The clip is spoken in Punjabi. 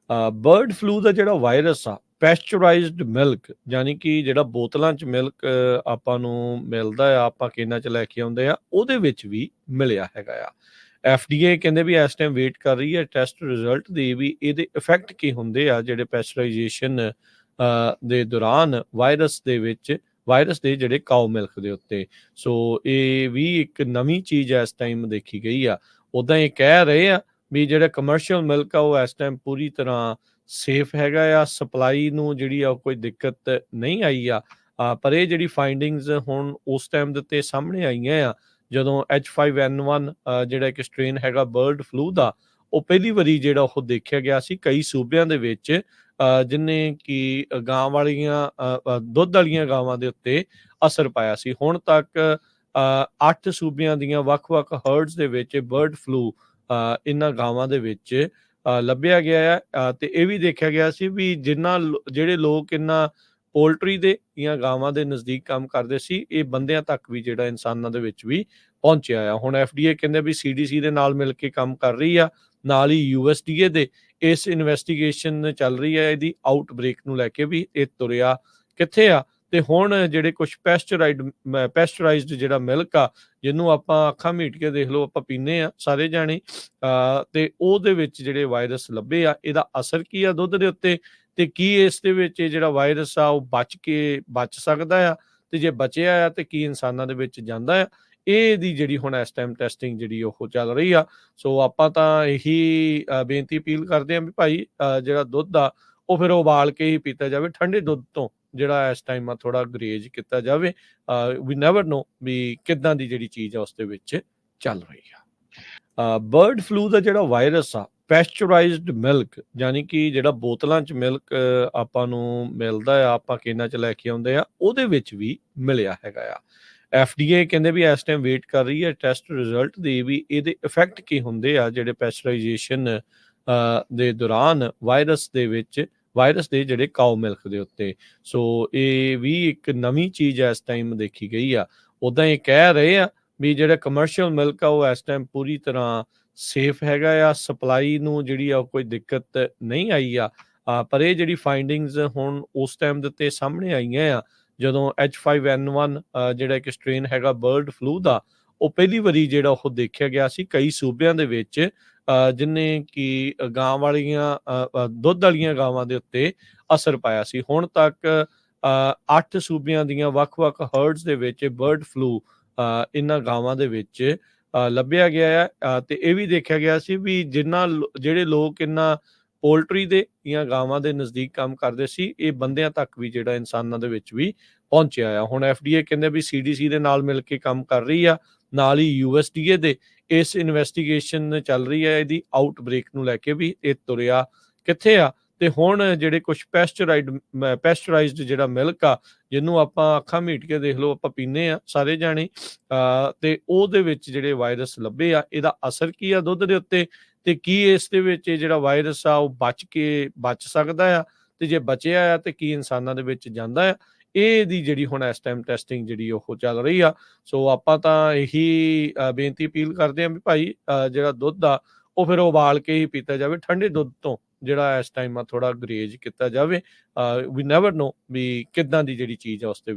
ਬਰਡ ਫਲੂ ਦਾ ਜਿਹੜਾ ਵਾਇਰਸ ਆ, ਪੈਸਚਰਾਈਜ਼ਡ ਮਿਲਕ, ਯਾਨੀ ਕਿ ਜਿਹੜਾ ਬੋਤਲਾਂ 'ਚ ਮਿਲਕ ਆਪਾਂ ਨੂੰ ਮਿਲਦਾ ਆ, ਆਪਾਂ ਕੇਨਾਂ 'ਚ ਲੈ ਕੇ ਆਉਂਦੇ ਆ, ਉਹਦੇ ਵਿੱਚ ਵੀ ਮਿਲਿਆ ਹੈਗਾ ਆ। FDA ਕਹਿੰਦੇ ਵੀ ਇਸ ਟਾਈਮ ਵੇਟ ਕਰ ਰਹੀ ਹੈ ਟੈਸਟ ਰਿਜ਼ਲਟ ਦੀ, ਵੀ ਇਹਦੇ ਇਫੈਕਟ ਕੀ ਹੁੰਦੇ ਆ ਜਿਹੜੇ ਪੈਸਚਰਾਈਜ਼ੇਸ਼ਨ ਦੇ ਦੌਰਾਨ ਵਾਇਰਸ ਦੇ ਜਿਹੜੇ ਕਾਓ ਮਿਲਕ ਦੇ ਉੱਤੇ। ਸੋ ਇਹ ਵੀ ਇੱਕ ਨਵੀਂ ਚੀਜ਼ ਇਸ ਟਾਈਮ ਦੇਖੀ ਗਈ ਆ। ਉੱਦਾਂ ਇਹ ਕਹਿ ਰਹੇ ਆ ਵੀ ਜਿਹੜਾ ਕਮਰਸ਼ੀਅਲ ਮਿਲਕ ਆ ਉਹ ਇਸ ਟਾਈਮ ਪੂਰੀ ਤਰ੍ਹਾਂ ਸੇਫ ਹੈਗਾ ਆ, ਸਪਲਾਈ ਨੂੰ ਜਿਹੜੀ ਆ ਉਹ ਕੋਈ ਦਿੱਕਤ ਨਹੀਂ ਆਈ ਆ। ਪਰ ਇਹ ਜਿਹੜੀ ਫਾਈਂਡਿੰਗਸ ਹੁਣ ਉਸ ਟਾਈਮ ਦੇ ਉੱਤੇ ਸਾਹਮਣੇ ਆਈਆਂ ਆ, ਜਦੋਂ H5N1 ਜਿਹੜਾ ਇੱਕ ਸਟ੍ਰੇਨ ਹੈਗਾ ਬਰਡ ਫਲੂ ਦਾ, ਉਹ ਪਹਿਲੀ ਵਾਰੀ ਜਿਹੜਾ ਉਹ ਦੇਖਿਆ ਗਿਆ ਸੀ ਕਈ ਸੂਬਿਆਂ ਦੇ ਵਿੱਚ, ਜਿਹਨੇ ਕਿ ਗਾਂ ਵਾਲੀਆਂ ਦੁੱਧ ਵਾਲੀਆਂ ਗਾਵਾਂ ਦੇ ਉੱਤੇ ਅਸਰ ਪਾਇਆ ਸੀ। ਹੁਣ ਤੱਕ 8 ਸੂਬਿਆਂ ਦੀਆਂ ਵੱਖ-ਵੱਖ ਹਰਡਸ ਦੇ ਵਿੱਚ ਬਰਡ ਫਲੂ ਇਹਨਾਂ ਗਾਵਾਂ ਦੇ ਵਿੱਚ ਲੱਭਿਆ ਗਿਆ ਹੈ। ਤੇ ਇਹ ਵੀ ਦੇਖਿਆ ਗਿਆ ਸੀ ਵੀ ਜਿਹੜੇ ਲੋਕ ਇਹਨਾਂ ਪੋਲਟਰੀ ਦੇ ਜਾਂ ਗਾਵਾਂ ਦੇ ਨਜ਼ਦੀਕ ਕੰਮ ਕਰਦੇ ਸੀ, ਇਹ ਬੰਦਿਆਂ ਤੱਕ ਵੀ ਜਿਹੜਾ ਇਨਸਾਨਾਂ ਦੇ ਵਿੱਚ ਵੀ ਪਹੁੰਚਿਆ ਆ। ਹੁਣ FDA ਕਹਿੰਦੇ ਵੀ CDC ਦੇ ਨਾਲ ਮਿਲ ਕੇ ਕੰਮ ਕਰ ਰਹੀ ਆ, ਨਾਲ ਹੀ USDA ਦੇ ਇਸ ਇਨਵੈਸਟੀਗੇਸ਼ਨ ਚੱਲ ਰਹੀ ਹੈ ਇਹਦੀ ਆਊਟਬ੍ਰੇਕ ਨੂੰ ਲੈ ਕੇ ਵੀ ਇਹ ਤੁਰਿਆ ਕਿੱਥੇ ਆ। ਤੇ ਹੁਣ ਜਿਹੜੇ ਕੁਝ ਪੈਸਚਰਾਈਜ਼ਡ ਜਿਹੜਾ ਮਿਲਕ ਆ, ਜਿਹਨੂੰ ਆਪਾਂ ਅੱਖਾਂ ਮੀਟ ਕੇ ਦੇਖ ਲਓ, ਆਪਾਂ ਪੀਂਦੇ ਆ ਸਾਰੇ ਜਾਣੇ, ਤੇ ਉਹਦੇ ਵਿੱਚ ਜਿਹੜੇ ਵਾਇਰਸ ਲੱਭੇ ਆ, ਇਹਦਾ ਅਸਰ ਕੀ ਆ ਦੁੱਧ ਦੇ ਉੱਤੇ, ਤੇ ਕੀ ਇਸ ਦੇ ਵਿੱਚ ਇਹ ਜਿਹੜਾ ਵਾਇਰਸ ਆ ਉਹ ਬਚ ਸਕਦਾ ਆ, ਤੇ ਜੇ ਬਚਿਆ ਆ ਤੇ ਕੀ ਇਨਸਾਨਾਂ ਦੇ ਵਿੱਚ ਜਾਂਦਾ ਆ। ਇਹਦੀ ਜਿਹੜੀ ਹੁਣ ਇਸ ਟਾਈਮ ਟੈਸਟਿੰਗ ਜਿਹੜੀ ਉਹ ਚੱਲ ਰਹੀ ਆ। ਸੋ ਆਪਾਂ ਤਾਂ ਇਹੀ ਬੇਨਤੀ ਅਪੀਲ ਕਰਦੇ ਹਾਂ ਵੀ ਭਾਈ ਜਿਹੜਾ ਦੁੱਧ ਆ ਉਹ ਫਿਰ ਉਬਾਲ ਕੇ ਹੀ ਪੀਤਾ ਜਾਵੇ, ਠੰਡੇ ਦੁੱਧ ਤੋਂ ਜਿਹੜਾ ਇਸ ਟਾਈਮ ਆ ਥੋੜਾ ਗਰੇਜ ਕੀਤਾ ਜਾਵੇ। ਵੀ ਨੈਵਰ ਨੋ ਵੀ ਕਿੱਦਾਂ ਦੀ ਜਿਹੜੀ ਚੀਜ਼ ਆ ਉਸ ਦੇ ਵਿੱਚ ਚੱਲ ਰਹੀ ਆ। ਬਰਡ ਫਲੂ ਦਾ ਜਿਹੜਾ ਵਾਇਰਸ ਆ, ਪੈਸਚਰਾਈਜ਼ਡ ਮਿਲਕ, ਯਾਨੀ ਕਿ ਜਿਹੜਾ ਬੋਤਲਾਂ 'ਚ ਮਿਲਕ ਆਪਾਂ ਨੂੰ ਮਿਲਦਾ ਆ, ਆਪਾਂ ਕੇਨਾਂ 'ਚ ਲੈ ਕੇ ਆਉਂਦੇ ਆ, ਉਹਦੇ ਵਿੱਚ ਵੀ ਮਿਲਿਆ ਹੈਗਾ ਆ। FDA ਕਹਿੰਦੇ ਵੀ ਇਸ ਟਾਈਮ ਵੇਟ ਕਰ ਰਹੀ ਹੈ ਟੈਸਟ ਰਿਜ਼ਲਟ ਦੀ, ਵੀ ਇਹਦੇ ਇਫੈਕਟ ਕੀ ਹੁੰਦੇ ਆ ਜਿਹੜੇ ਪੈਸਚਰਾਈਜ਼ੇਸ਼ਨ ਦੇ ਦੌਰਾਨ ਵਾਇਰਸ ਦੇ ਜਿਹੜੇ ਕਾਓ ਮਿਲਕ ਦੇ ਉੱਤੇ। ਸੋ ਇਹ ਵੀ ਇੱਕ ਨਵੀਂ ਚੀਜ਼ ਇਸ ਟਾਈਮ ਦੇਖੀ ਗਈ ਆ। ਉੱਦਾਂ ਇਹ ਕਹਿ ਰਹੇ ਆ ਵੀ ਜਿਹੜਾ ਕਮਰਸ਼ੀਅਲ ਮਿਲਕ ਆ ਉਹ ਇਸ ਟਾਈਮ ਪੂਰੀ ਤਰ੍ਹਾਂ ਸੇਫ ਹੈਗਾ ਆ, ਸਪਲਾਈ ਨੂੰ ਜਿਹੜੀ ਆ ਉਹ ਕੋਈ ਦਿੱਕਤ ਨਹੀਂ ਆਈ ਆ। ਪਰ ਇਹ ਜਿਹੜੀ ਫਾਈਂਡਿੰਗਸ ਹੁਣ ਉਸ ਟਾਈਮ ਦੇ ਉੱਤੇ ਸਾਹਮਣੇ ਆਈਆਂ ਆ, ਜਦੋਂ H5N1 ਜਿਹੜਾ ਇੱਕ ਸਟ੍ਰੇਨ ਹੈਗਾ ਬਰਡ ਫਲੂ ਦਾ, ਉਹ ਪਹਿਲੀ ਵਾਰੀ ਜਿਹੜਾ ਉਹ ਦੇਖਿਆ ਗਿਆ ਸੀ ਕਈ ਸੂਬਿਆਂ ਦੇ ਵਿੱਚ, ਜਿਹਨੇ ਕਿ ਗਾਂ ਵਾਲੀਆਂ ਦੁੱਧ ਵਾਲੀਆਂ ਗਾਵਾਂ ਦੇ ਉੱਤੇ ਅਸਰ ਪਾਇਆ ਸੀ। ਹੁਣ ਤੱਕ 8 ਸੂਬਿਆਂ ਦੀਆਂ ਵੱਖ-ਵੱਖ ਹਰਡਸ ਦੇ ਵਿੱਚ ਬਰਡ ਫਲੂ ਇਹਨਾਂ ਗਾਵਾਂ ਦੇ ਵਿੱਚ ਲੱਭਿਆ ਗਿਆ ਹੈ। ਤੇ ਇਹ ਵੀ ਦੇਖਿਆ ਗਿਆ ਸੀ ਵੀ ਜਿਹੜੇ ਲੋਕ ਇਹਨਾਂ ਪੋਲਟਰੀ ਦੇ ਜਾਂ ਗਾਵਾਂ ਦੇ ਨਜ਼ਦੀਕ ਕੰਮ ਕਰਦੇ ਸੀ, ਇਹ ਬੰਦਿਆਂ ਤੱਕ ਵੀ ਜਿਹੜਾ ਇਨਸਾਨਾਂ ਦੇ ਵਿੱਚ ਵੀ ਪਹੁੰਚਿਆ ਆ। ਹੁਣ FDA ਕਹਿੰਦੇ ਵੀ CDC ਦੇ ਨਾਲ ਮਿਲ ਕੇ ਕੰਮ ਕਰ ਰਹੀ ਆ, ਨਾਲ ਹੀ USDA ਦੇ ਇਸ ਇਨਵੈਸਟੀਗੇਸ਼ਨ ਚੱਲ ਰਹੀ ਹੈ ਇਹਦੀ ਆਊਟਬ੍ਰੇਕ ਨੂੰ ਲੈ ਕੇ ਵੀ ਇਹ ਤੁਰਿਆ ਕਿੱਥੇ ਆ। ਤੇ ਹੁਣ ਜਿਹੜੇ ਕੁਝ ਪੈਸਚਰਾਈਜ਼ਡ ਜਿਹੜਾ ਮਿਲਕ ਆ, ਜਿਹਨੂੰ ਆਪਾਂ ਅੱਖਾਂ ਮੀਟ ਕੇ ਦੇਖ ਲਓ, ਆਪਾਂ ਪੀਂਦੇ ਆ ਸਾਰੇ ਜਾਣੇ, ਤੇ ਉਹਦੇ ਵਿੱਚ ਜਿਹੜੇ ਵਾਇਰਸ ਲੱਭੇ ਆ, ਇਹਦਾ ਅਸਰ ਕੀ ਆ ਦੁੱਧ ਦੇ ਉੱਤੇ, ਤੇ ਕੀ ਇਸ ਦੇ ਵਿੱਚ ਇਹ ਜਿਹੜਾ ਵਾਇਰਸ ਆ ਉਹ ਬਚ ਸਕਦਾ ਆ, ਤੇ ਜੇ ਬਚਿਆ ਆ ਤੇ ਕੀ ਇਨਸਾਨਾਂ ਦੇ ਵਿੱਚ ਜਾਂਦਾ ਆ। ਇਹਦੀ ਜਿਹੜੀ ਹੁਣ ਇਸ ਟਾਈਮ ਟੈਸਟਿੰਗ ਜਿਹੜੀ ਉਹ ਚੱਲ ਰਹੀ ਆ। ਸੋ ਆਪਾਂ ਤਾਂ ਇਹੀ ਬੇਨਤੀ ਅਪੀਲ ਕਰਦੇ ਹਾਂ ਵੀ ਭਾਈ ਜਿਹੜਾ ਦੁੱਧ ਆ ਉਹ ਫਿਰ ਉਬਾਲ ਕੇ ਹੀ ਪੀਤਾ ਜਾਵੇ, ਠੰਡੇ ਦੁੱਧ ਤੋਂ ਜਿਹੜਾ ਇਸ ਟਾਈਮ ਆ ਥੋੜਾ ਗਰੇਜ ਕੀਤਾ ਜਾਵੇ। ਵੀ ਨੈਵਰ ਨੋ ਵੀ ਕਿੱਦਾਂ ਦੀ ਜਿਹੜੀ ਚੀਜ਼ ਆ ਉਸ ਦੇ